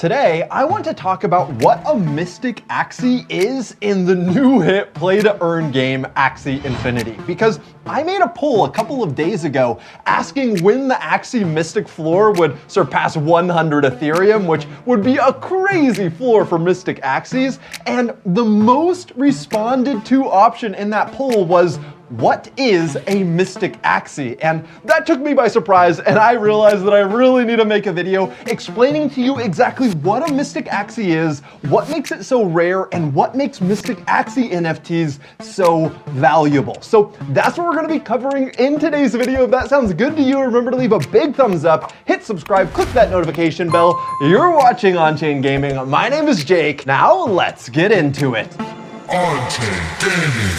Today, I want to talk about what a Mystic Axie is in the new hit play-to-earn game, Axie Infinity. Because I made a poll a couple of days ago asking when the Axie Mystic floor would surpass 100 Ethereum, which would be a crazy floor for Mystic Axies. And the most responded to option in that poll was, what is a Mystic Axie? And that took me by surprise, and I realized that I really need to make a video explaining to you exactly what a Mystic Axie is, what makes it so rare, and what makes Mystic Axie NFTs so valuable. So that's what we're gonna be covering in today's video. If that sounds good to you, remember to leave a big thumbs up, hit subscribe, click that notification bell. You're watching On-Chain Gaming. My name is Jake. Now let's get into it. On-Chain Gaming.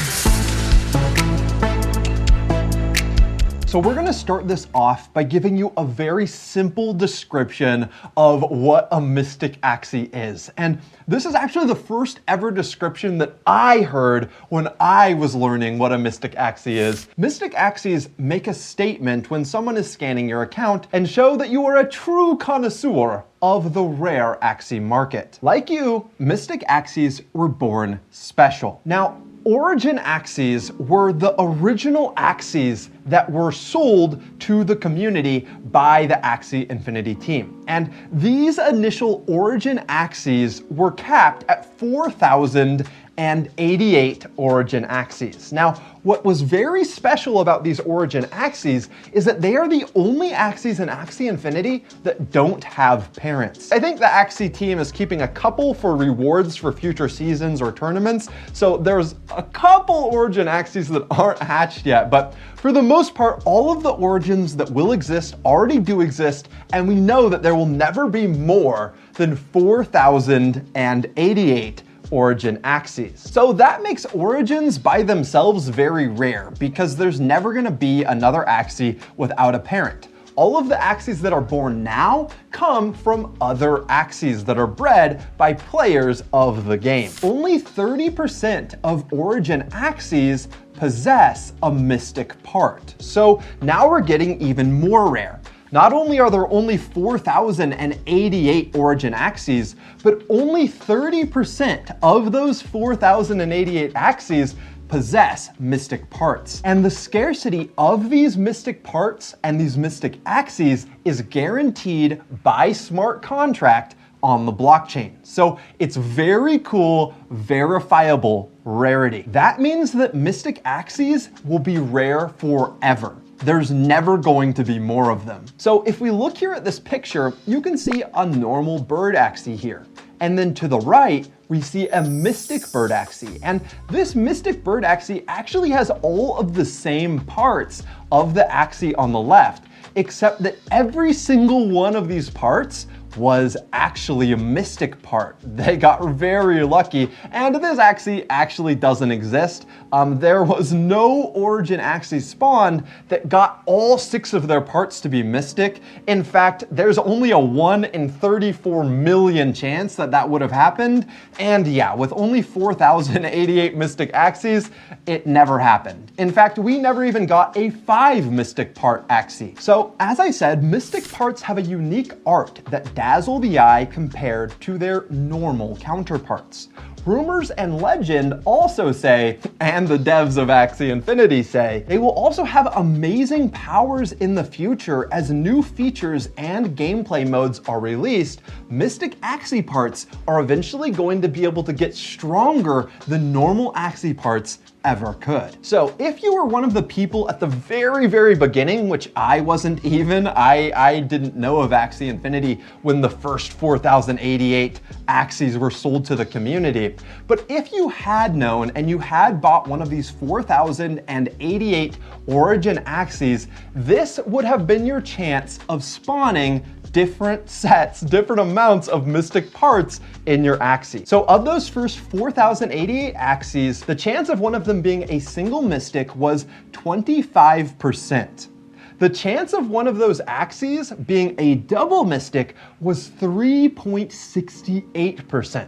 So we're gonna start this off by giving you a very simple description of what a Mystic Axie is. And this is actually the first ever description that I heard when I was learning what a Mystic Axie is. Mystic Axies make a statement when someone is scanning your account and show that you are a true connoisseur of the rare Axie market. Like you, Mystic Axies were born special. Now, Origin Axies were the original Axies that were sold to the community by the Axie Infinity team. And these initial Origin Axies were capped at 4,088 Origin Axies. Now, what was very special about these Origin Axies is that they are the only Axies in Axie Infinity that don't have parents. I think the Axie team is keeping a couple for rewards for future seasons or tournaments, so there's a couple Origin Axies that aren't hatched yet, but for the most part, all of the Origins that will exist already do exist, and we know that there will never be more than 4,088 Origin Axies. So that makes Origins by themselves very rare because there's never gonna be another Axie without a parent. All of the Axies that are born now come from other Axies that are bred by players of the game. Only 30% of Origin Axies possess a mystic part. So now we're getting even more rare. Not only are there only 4,088 Origin Axies, but only 30% of those 4,088 Axies possess mystic parts. And the scarcity of these mystic parts and these Mystic Axies is guaranteed by smart contract on the blockchain. So it's very cool, verifiable rarity. That means that Mystic Axies will be rare forever. There's never going to be more of them. So if we look here at this picture, you can see a normal bird Axie here. And then to the right, we see a Mystic Bird Axie. And this Mystic Bird Axie actually has all of the same parts of the Axie on the left, except that every single one of these parts was actually a mystic part. They got very lucky, and this Axie actually doesn't exist. There was no Origin Axie spawned that got all 6 of their parts to be mystic. In fact, there's only a 1 in 34 million chance that that would have happened. And yeah, with only 4,088 Mystic Axies, it never happened. In fact, we never even got a 5 mystic part Axie. So as I said, mystic parts have a unique art that dazzle the eye compared to their normal counterparts. Rumors and legend also say, and the devs of Axie Infinity say, they will also have amazing powers in the future as new features and gameplay modes are released. Mystic Axie parts are eventually going to be able to get stronger than normal Axie parts ever could. So if you were one of the people at the very, very beginning, which I wasn't even, I didn't know of Axie Infinity when the first 4,088 Axies were sold to the community. But if you had known and you had bought one of these 4,088 Origin Axies, this would have been your chance of spawning different sets, different amounts of mystic parts in your Axie. So of those first 4,088 Axies, the chance of one of them being a single mystic was 25%. The chance of one of those Axies being a double mystic was 3.68%.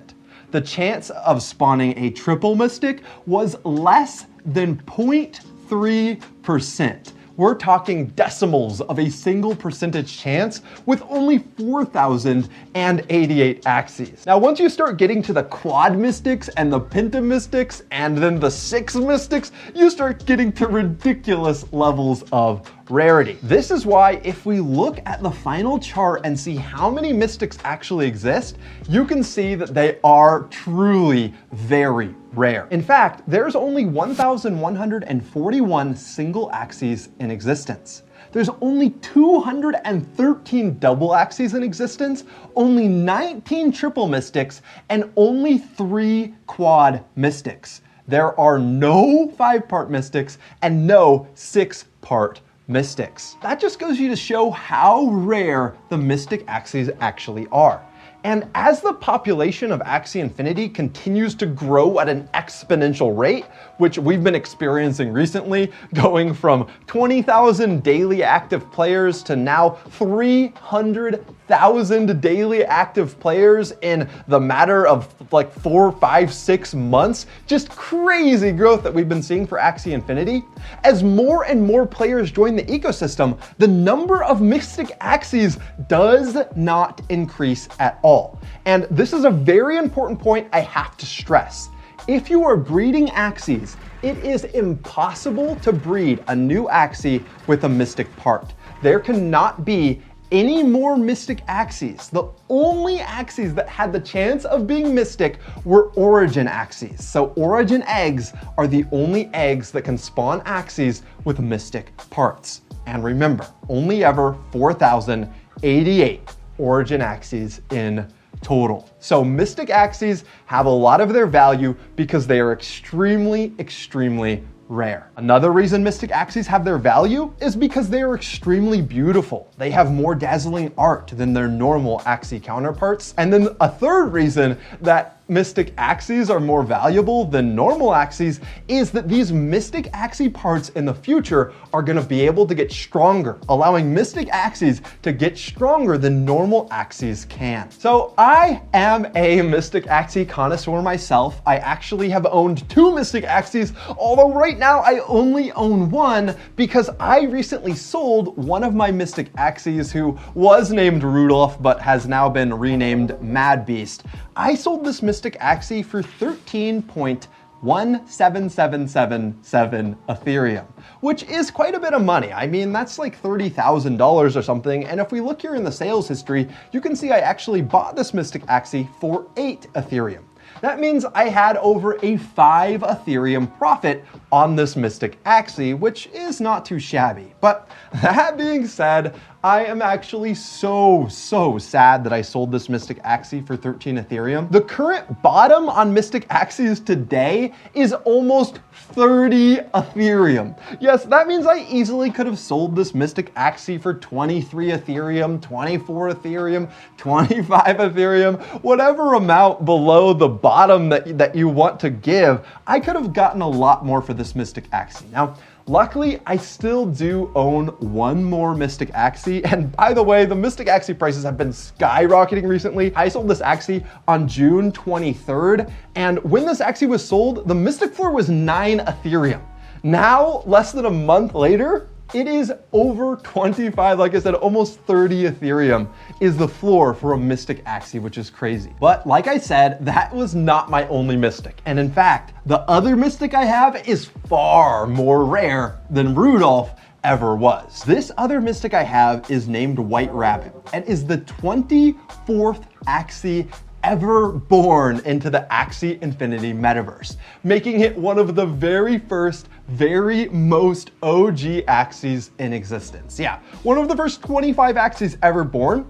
The chance of spawning a triple mystic was less than 0.3%. We're talking decimals of a single percentage chance with only 4,088 Axies. Now, once you start getting to the quad mystics and the penta mystics and then the 6 mystics, you start getting to ridiculous levels of rarity. This is why if we look at the final chart and see how many mystics actually exist, you can see that they are truly very rare. In fact, there's only 1,141 single Axies in existence. There's only 213 double Axies in existence, only 19 triple mystics, and only 3 quad mystics. There are no 5-part mystics and no 6-part mystics. That just goes you to show how rare the Mystic Axies actually are. And as the population of Axie Infinity continues to grow at an exponential rate, which we've been experiencing recently, going from 20,000 daily active players to now 300,000 daily active players in the matter of like 4, 5, 6 months, just crazy growth that we've been seeing for Axie Infinity. As more and more players join the ecosystem, the number of Mystic Axies does not increase at all. And this is a very important point I have to stress. If you are breeding Axies, it is impossible to breed a new Axie with a mystic part. There cannot be any more Mystic Axies. The only Axies that had the chance of being mystic were Origin Axies. So Origin eggs are the only eggs that can spawn Axies with mystic parts. And remember, only ever 4,088 Origin Axies in total. So Mystic Axies have a lot of their value because they are extremely, extremely rare. Another reason Mystic Axies have their value is because they are extremely beautiful. They have more dazzling art than their normal Axie counterparts. And then a third reason that Mystic Axies are more valuable than normal Axies is that these Mystic Axie parts in the future are going to be able to get stronger, allowing Mystic Axies to get stronger than normal Axies can. So I am a Mystic Axie connoisseur myself. I actually have owned 2 Mystic Axies, although right now I only own 1 because I recently sold one of my Mystic Axies who was named Rudolph but has now been renamed Mad Beast. I sold this Mystic Axie for 13.17777 Ethereum, which is quite a bit of money. I mean, that's like $30,000 or something. And if we look here in the sales history, you can see I actually bought this Mystic Axie for 8 Ethereum. That means I had over a 5 Ethereum profit on this Mystic Axie, which is not too shabby. But that being said, I am actually so sad that I sold this Mystic Axie for 13 Ethereum. The current bottom on Mystic Axies today is almost 30 Ethereum. Yes, that means I easily could have sold this Mystic Axie for 23 Ethereum, 24 Ethereum, 25 Ethereum, whatever amount below the bottom that you want to give. I could have gotten a lot more for this Mystic Axie. Now, luckily, I still do own 1 more Mystic Axie. And by the way, the Mystic Axie prices have been skyrocketing recently. I sold this Axie on June 23rd. And when this Axie was sold, the Mystic floor was 9 Ethereum. Now, less than a month later, it is over 25, like I said, almost 30 Ethereum is the floor for a Mystic Axie, which is crazy. But like I said, that was not my only Mystic. And in fact, the other Mystic I have is far more rare than Rudolph ever was. This other Mystic I have is named White Rabbit and is the 24th Axie ever born into the Axie Infinity metaverse, making it one of the very first, very most OG Axies in existence. Yeah, one of the first 25 Axies ever born.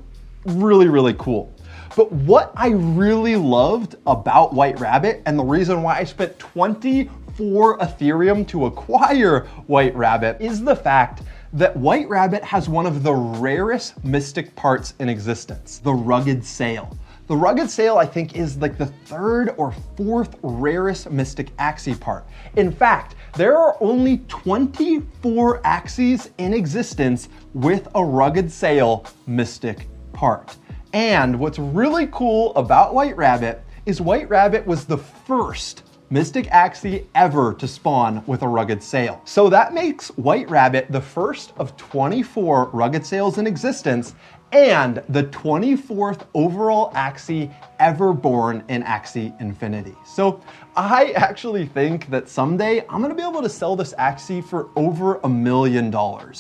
Really, really cool. But what I really loved about White Rabbit, and the reason why I spent 24 Ethereum to acquire White Rabbit, is the fact that White Rabbit has one of the rarest mystic parts in existence, the Rugged Sail. The Rugged Sail, I think, is like the 3rd or 4th rarest Mystic Axie part. In fact, there are only 24 Axies in existence with a Rugged Sail Mystic part. And what's really cool about White Rabbit is White Rabbit was the first Mystic Axie ever to spawn with a rugged sail. So that makes White Rabbit the first of 24 rugged sails in existence and the 24th overall Axie ever born in Axie Infinity. So I actually think that someday I'm gonna be able to sell this Axie for over $1 million.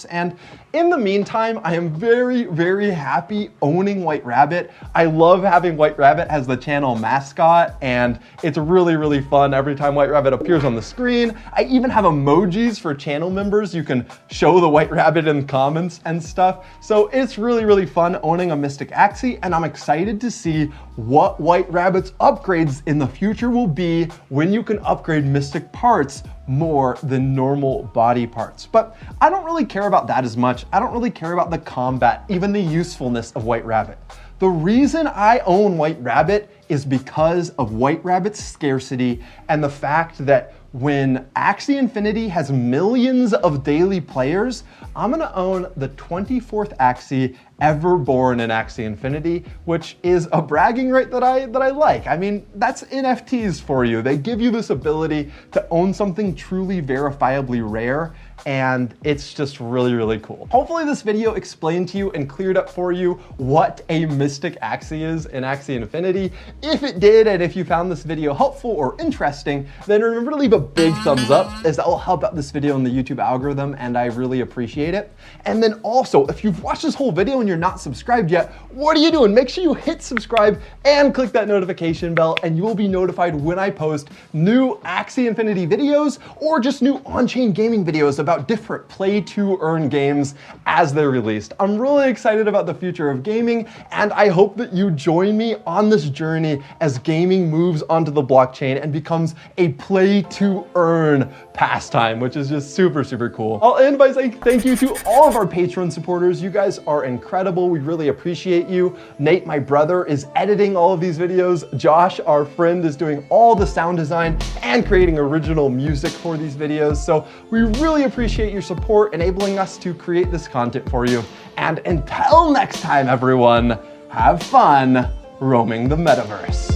And in the meantime, I am very, very happy owning White Rabbit. I love having White Rabbit as the channel mascot, and it's really, really fun every time White Rabbit appears on the screen. I even have emojis for channel members. You can show the White Rabbit in comments and stuff. So it's really, really fun owning a Mystic Axie, and I'm excited to see what White Rabbit's upgrades in the future will be when you can upgrade Mystic parts more than normal body parts. But I don't really care about that as much. I don't really care about the combat, even the usefulness of White Rabbit. The reason I own White Rabbit is because of White Rabbit's scarcity and the fact that when Axie Infinity has millions of daily players, I'm gonna own the 24th Axie ever born in Axie Infinity, which is a bragging right that I like. I mean, that's NFTs for you. They give you this ability to own something truly verifiably rare, and it's just really, really cool. Hopefully this video explained to you and cleared up for you what a Mystic Axie is in Axie Infinity. If it did, and if you found this video helpful or interesting, then remember to leave a big thumbs up, as that will help out this video in the YouTube algorithm, and I really appreciate it. And then also, if you've watched this whole video and you're not subscribed yet, what are you doing? Make sure you hit subscribe and click that notification bell, and you will be notified when I post new Axie Infinity videos or just new on-chain gaming videos about different play-to-earn games as they're released. I'm really excited about the future of gaming, and I hope that you join me on this journey as gaming moves onto the blockchain and becomes a play-to-earn pastime, which is just super, super cool. I'll end by saying thank you to all of our Patreon supporters. You guys are incredible. We really appreciate you. Nate, my brother, is editing all of these videos. Josh, our friend, is doing all the sound design and creating original music for these videos. So we really appreciate your support, enabling us to create this content for you. And until next time, everyone, have fun roaming the metaverse.